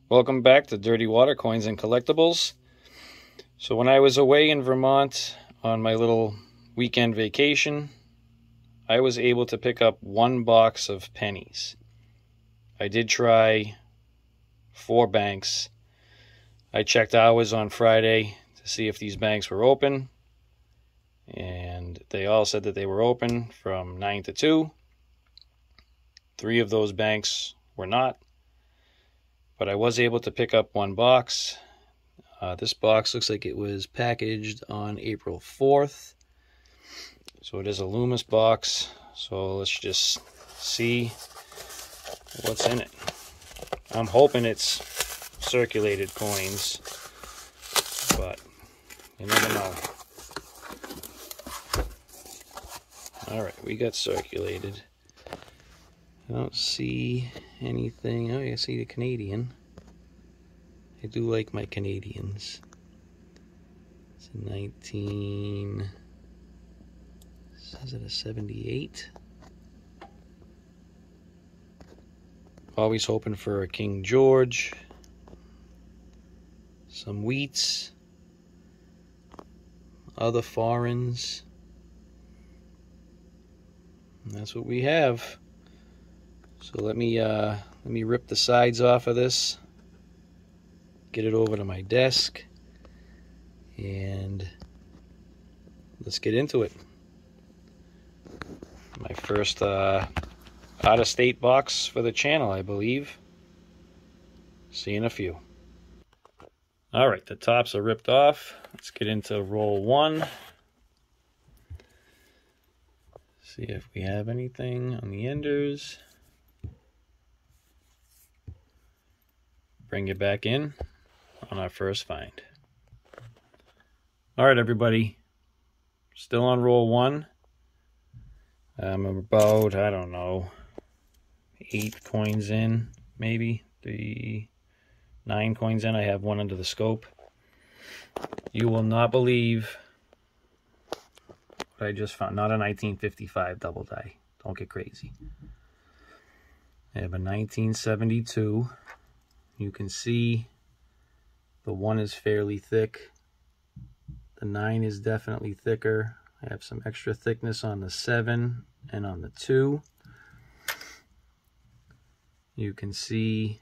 Welcome back to Dirty Water Coins and Collectibles. So when I was away in Vermont on my little weekend vacation, I was able to pick up one box of pennies. I did try 4 banks. I checked hours on Friday to see if these banks were open, and they all said that they were open from 9 to 2. 3 of those banks were not. But I was able to pick up one box. This box looks like it was packaged on April 4th. So it is a Loomis box. So let's just see what's in it. I'm hoping it's circulated coins, but you never know. Alright, we got circulated. I don't see anything. Oh, I see the Canadian. I do like my Canadians. It's a 19... Says it a 78. Always hoping for a King George. Some wheats. Other foreigns. And that's what we have. So let me rip the sides off of this, get it over to my desk, and let's get into it. My first out-of-state box for the channel, I believe. See you in a few. Alright, the tops are ripped off. Let's get into roll 1. See if we have anything on the enders. Bring it back in on our first find. All right, everybody. Still on roll 1. I'm about, I don't know, 8 coins in, maybe 9 coins in. I have one under the scope. You will not believe what I just found. Not a 1955 double die. Don't get crazy. I have a 1972. You can see the 1 is fairly thick. The 9 is definitely thicker. I have some extra thickness on the 7 and on the 2. You can see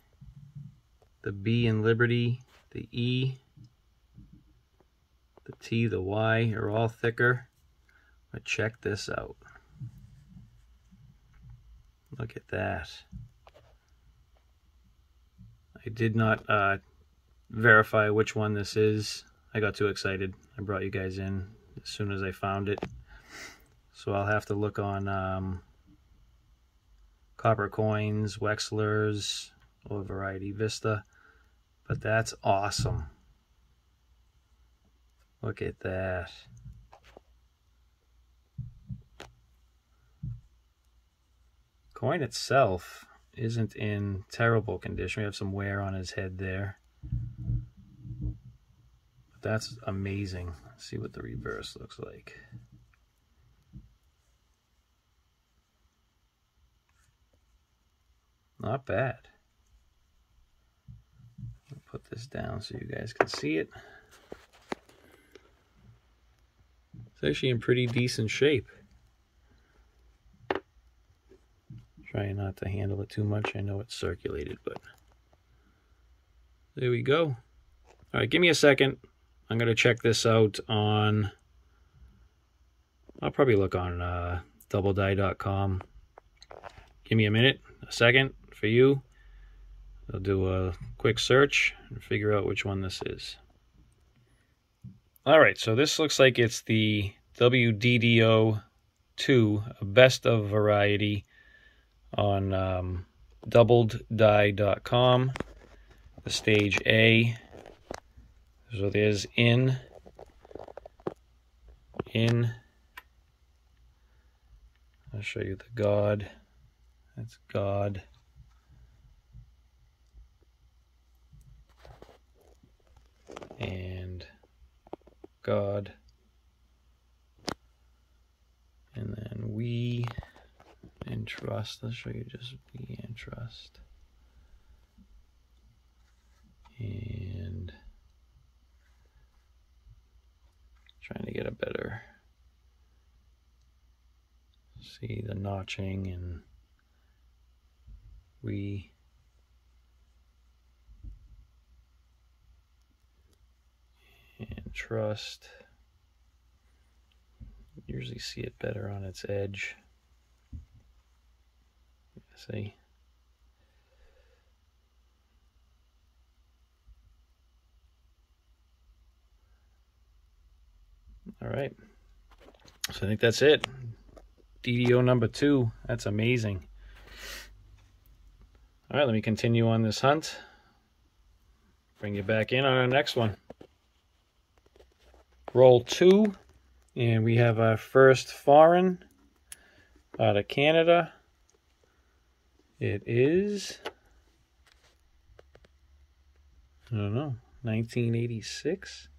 the B in Liberty, the E, the T, the Y are all thicker. But check this out. Look at that. I did not verify which one this is. I got too excited. I brought you guys in as soon as I found it. So I'll have to look on Copper Coins, Wexlers, or Variety Vista. But that's awesome. Look at that. Coin itself isn't in terrible condition. We have some wear on his head there. But that's amazing. Let's see what the reverse looks like. Not bad. I'll put this down so you guys can see it. It's actually in pretty decent shape. Trying not to handle it too much. I know it's circulated, but there we go. All right, give me a second. I'm going to check this out on, I'll probably look on doubledie.com. Give me a minute, a second for you. I'll do a quick search and figure out which one this is. All right, so this looks like it's the WDDO 2, a best of variety, on doubledie.com, the stage A. So there's in. I'll show you the God. That's God. And God. And then we and trust. Let's show you just we and trust. Trying to get a better see the notching and and trust. Usually see it better on its edge. See? All right. So I think that's it. DDO number 2. That's amazing. All right, let me continue on this hunt. Bring you back in on our next one. Roll 2, and we have our first foreign out of Canada. It is, I don't know, 1986?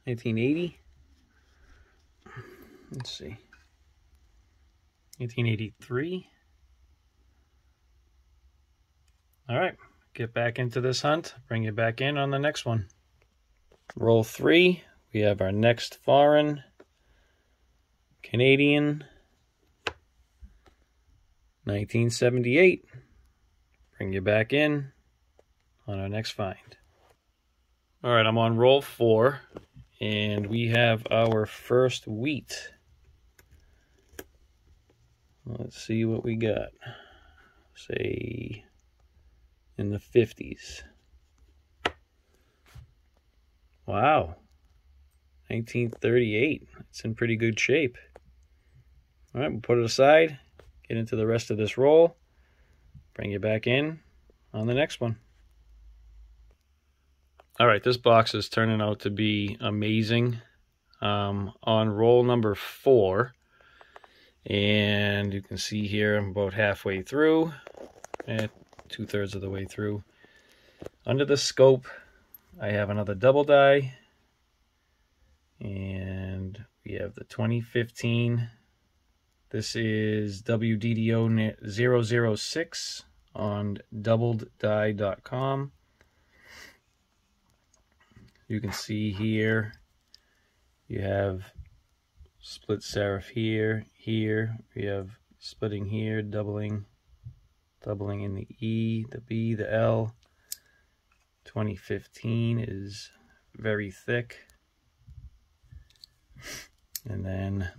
1980? Let's see. 1983? All right, get back into this hunt. Bring you back in on the next one. Roll 3. We have our next foreign, Canadian, 1978. Bring you back in on our next find. All right, I'm on roll 4, and we have our first wheat. Let's see what we got. Say in the 50s. Wow. 1938. It's in pretty good shape. All right, we'll put it aside. Get into the rest of this roll. Bring you back in on the next one. All right, this box is turning out to be amazing. On roll number 4. And you can see here I'm about halfway through. 2/3 of the way through. Under the scope, I have another double die. And we have the 2015. This is WDDO 006 on doubleddie.com. You can see here you have split serif here, here. We have splitting here, doubling in the E, the B, the L. 2015 is very thick. And then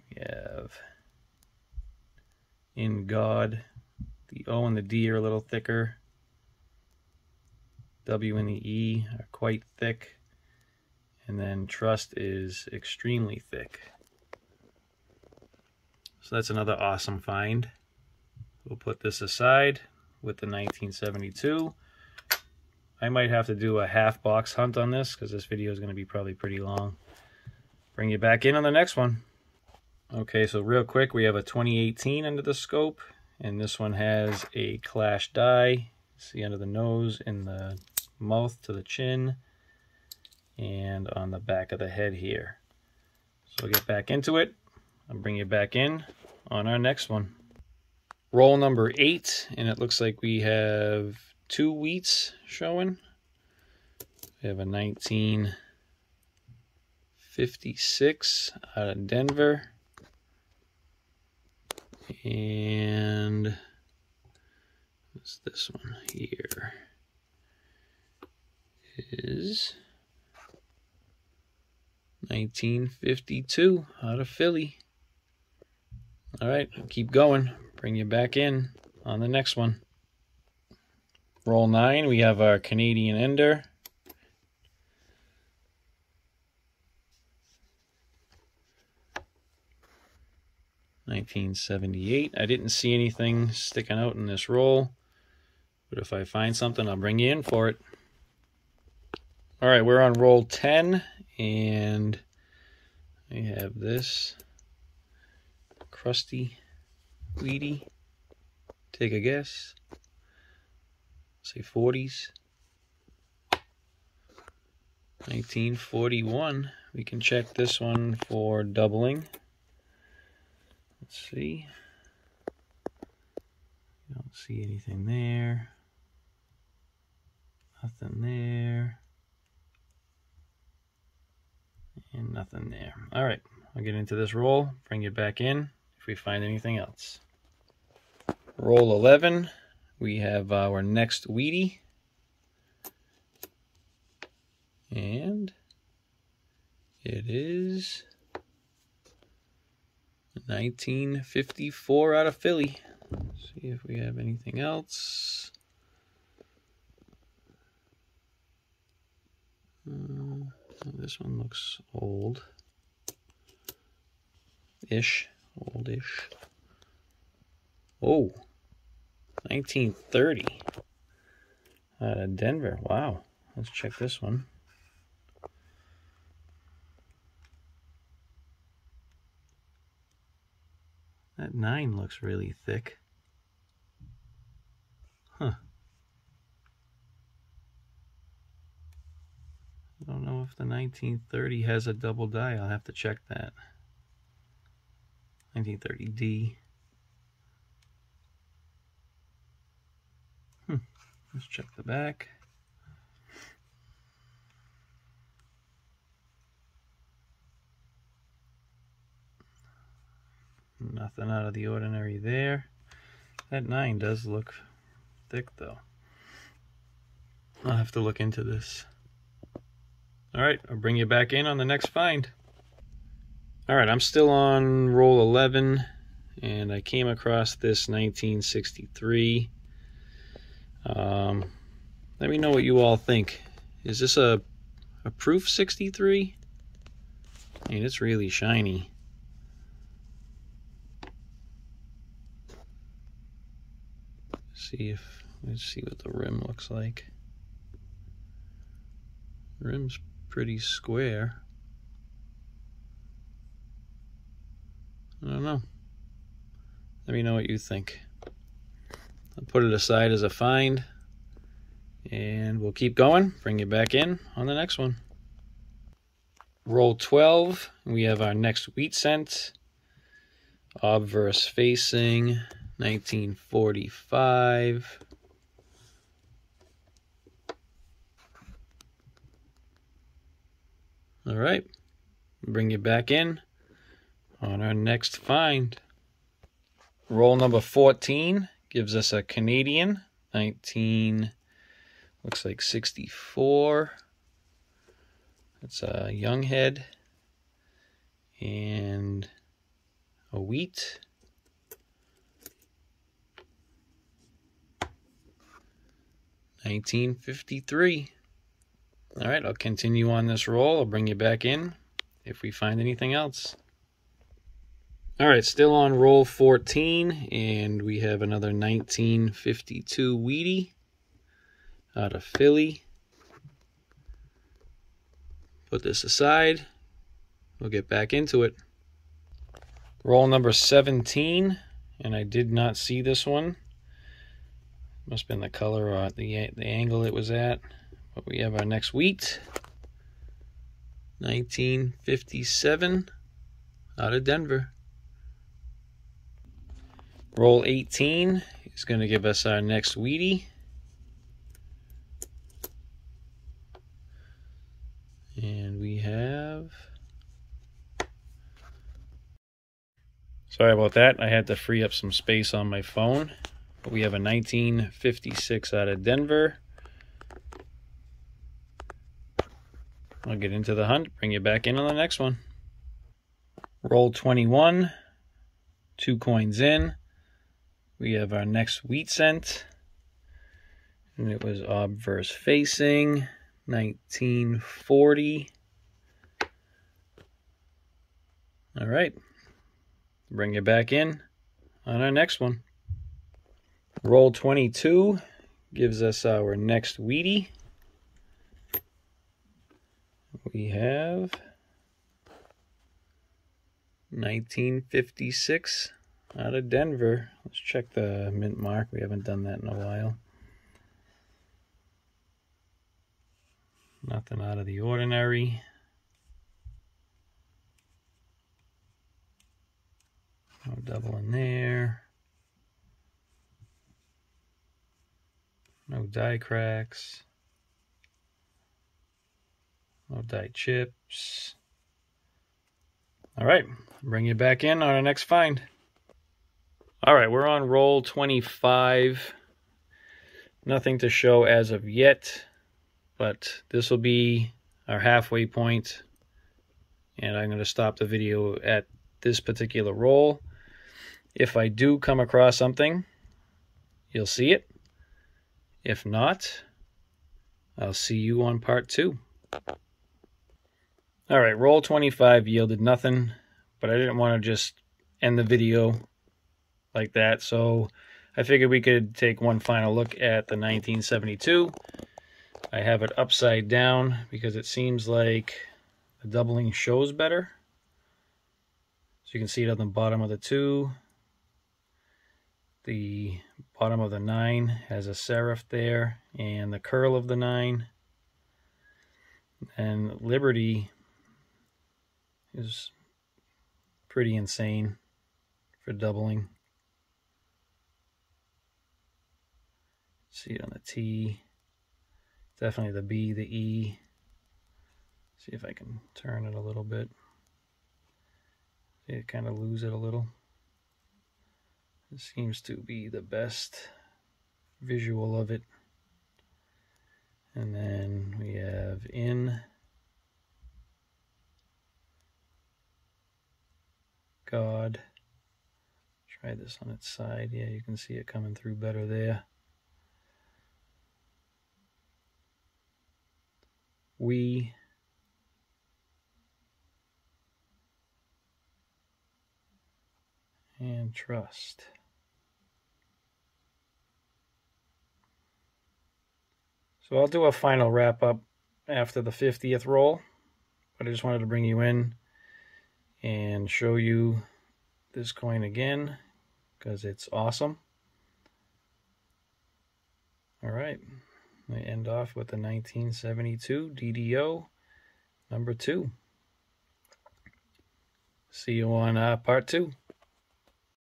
we have in God, the O and the D are a little thicker. W and the E are quite thick. And then trust is extremely thick. So that's another awesome find. We'll put this aside with the 1972. I might have to do a half box hunt on this because this video is going to be probably pretty long. Bring you back in on the next one. Okay, so real quick, we have a 2018 under the scope, and this one has a clash die. See under the nose, in the mouth to the chin, and on the back of the head here. So we'll get back into it. I'll bring you back in on our next one. Roll number 8, and it looks like we have 2 wheats showing. We have a 1956 out of Denver. And what's this one here? Is 1952 out of Philly. All right, keep going. Bring you back in on the next one. Roll 9, we have our Canadian Ender. $1978. I didn't see anything sticking out in this roll, but if I find something, I'll bring you in for it. All right, we're on roll 10, and I have this crusty, weedy. Take a guess. Say 40s. 1941. We can check this one for doubling. Let's see. Don't see anything there. Nothing there. And nothing there. All right, I'll get into this roll, bring it back in if we find anything else. Roll 11, we have our next Wheatie. And it is 1954 out of Philly. Let's see if we have anything else. This one looks old-ish. Oldish. Oh, 1930 out of Denver. Wow. Let's check this one. That 9 looks really thick. Huh. I don't know if the 1930 has a double die. I'll have to check that. 1930D. Let's check the back. Nothing out of the ordinary there. That 9 does look thick though. I'll have to look into this. Alright, I'll bring you back in on the next find. Alright, I'm still on roll 11 and I came across this 1963. Let me know what you all think. Is this a proof 63? I mean, it's really shiny. Let's see what the rim looks like. The rim's pretty square. I don't know. Let me know what you think. I'll put it aside as a find, and we'll keep going. Bring you back in on the next one. Roll 12. We have our next wheat cent. Obverse facing, 1945. All right, bring you back in on our next find. Roll number 14 gives us a Canadian, looks like 64. It's a young head and a wheat. $19.53. All right, I'll continue on this roll. I'll bring you back in if we find anything else. All right, still on roll 14, and we have another 1952 Wheatie out of Philly. Put this aside. We'll get back into it. Roll number 17, and I did not see this one. Must have been the color or the angle it was at. But we have our next wheat. 1957 out of Denver. Roll 18 is going to give us our next Wheatie. And we have... Sorry about that. I had to free up some space on my phone. But we have a 1956 out of Denver. I'll get into the hunt, bring you back in on the next one. Roll 21, 2 coins in. We have our next wheat cent. And it was obverse facing, 1940. All right, bring you back in on our next one. Roll 22 gives us our next Wheatie. We have 1956 out of Denver. Let's check the mint mark. We haven't done that in a while. Nothing out of the ordinary. No double in there. No die cracks. No die chips. All right, bring you back in on our next find. All right, we're on roll 25. Nothing to show as of yet, but this will be our halfway point, and I'm going to stop the video at this particular roll. If I do come across something, you'll see it. If not, I'll see you on part 2. All right, roll 25 yielded nothing, but I didn't want to just end the video like that, so I figured we could take one final look at the 1972. I have it upside down because it seems like the doubling shows better. So you can see it on the bottom of the 2. The bottom of the 9 has a serif there, and the curl of the 9. And Liberty is pretty insane for doubling. See it on the T. Definitely the B, the E. See if I can turn it a little bit. See it kind of lose it a little. This seems to be the best visual of it. And then we have in, God. Try this on its side. Yeah, you can see it coming through better there. We. And trust. So I'll do a final wrap up after the 50th roll, but I just wanted to bring you in and show you this coin again because it's awesome. All right, I end off with the 1972 DDO number 2. See you on part 2.